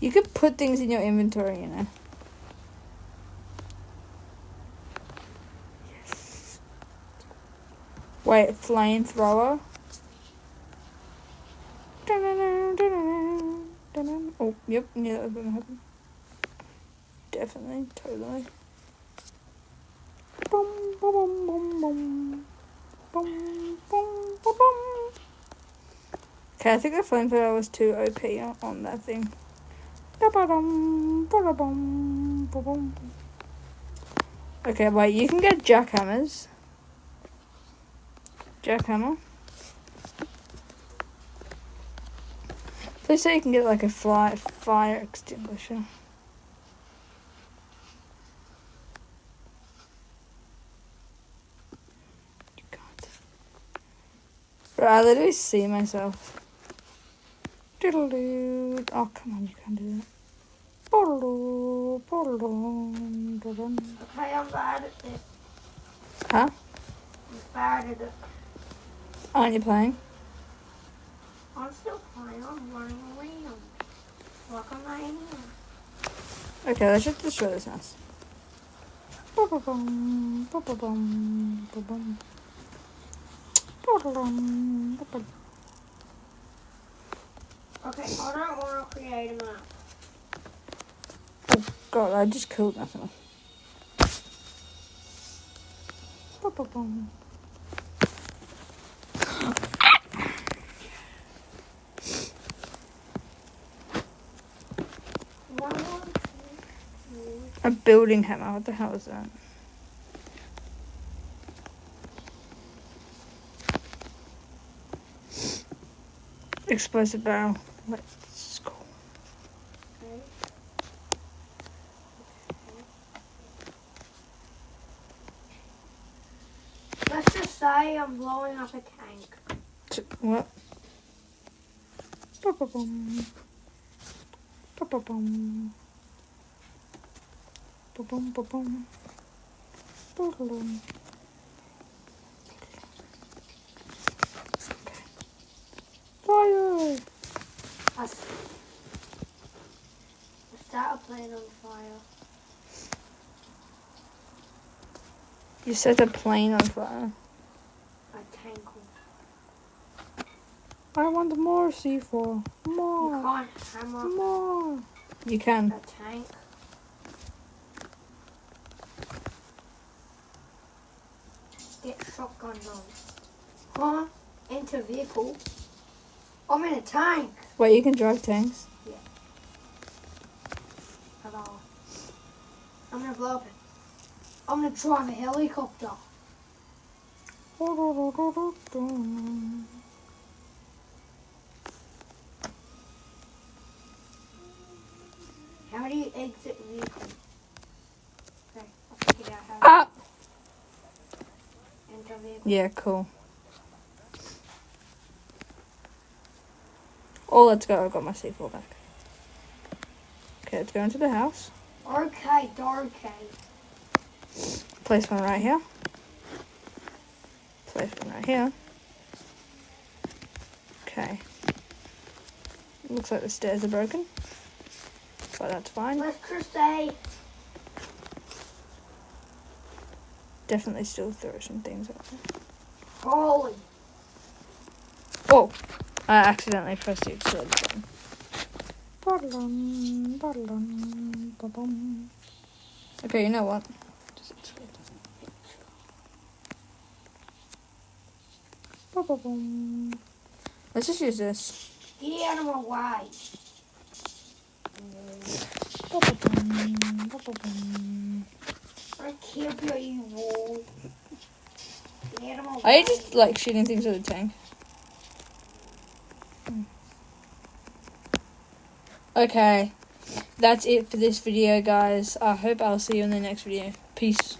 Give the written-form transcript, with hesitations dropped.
You could put things in your inventory, you know. Yes. Wait, flamethrower. Oh, yep, knew that was gonna happen. Definitely, totally. Boom, boom, boom, boom, boom, boom, boom, boom. Okay, I think the flamethrower was too OP on that thing. Okay, wait, you can get jackhammers. Jackhammer. Please say you can get like a fire extinguisher. You can't. Bro, I literally see myself. Diddle-doo. Oh, come on, you can't do that. Okay, I'm bad at this. Huh? I'm bad at it. Aren't you playing? I'm still playing. I'm running around. Like I'm not in here. Okay, let's just destroy this house. Okay, I don't want to create a map. Oh god, I just killed myself. A building hammer, what the hell is that? Explosive barrel. Let's go. Let's just say I'm blowing up a tank. What? Ba-ba-bum. Ba-ba-bum. Ba-bum, ba-bum. Ba-ba-bum. Fire! I start a plane on fire. You set a plane on fire. A tank on. I want more C4. You More. can't hammer More. You can. a tank. Get shotgun on. Huh? Enter vehicle. I'm in a tank. Wait, you can drive tanks? Hello. I'm gonna blow up it. I'm gonna drive a helicopter. How do you exit vehicle? Okay, I'll figure out how to Ah! enter vehicle. Yeah, cool. Oh, let's go. I got my C4 back. Okay, let's go into the house. Okay. Place one right here. Place one right here. Okay. Looks like the stairs are broken. But that's fine. Let's just say Definitely still throw some things out there. holy. Oh! I accidentally pressed the explode button. Okay, you know what? Just explode. Let's just use this. Get out of my way. I kill you, wall. Get out of my way. Are you just like shooting things with a tank? Okay, that's it for this video, guys. I hope I'll see you in the next video. Peace.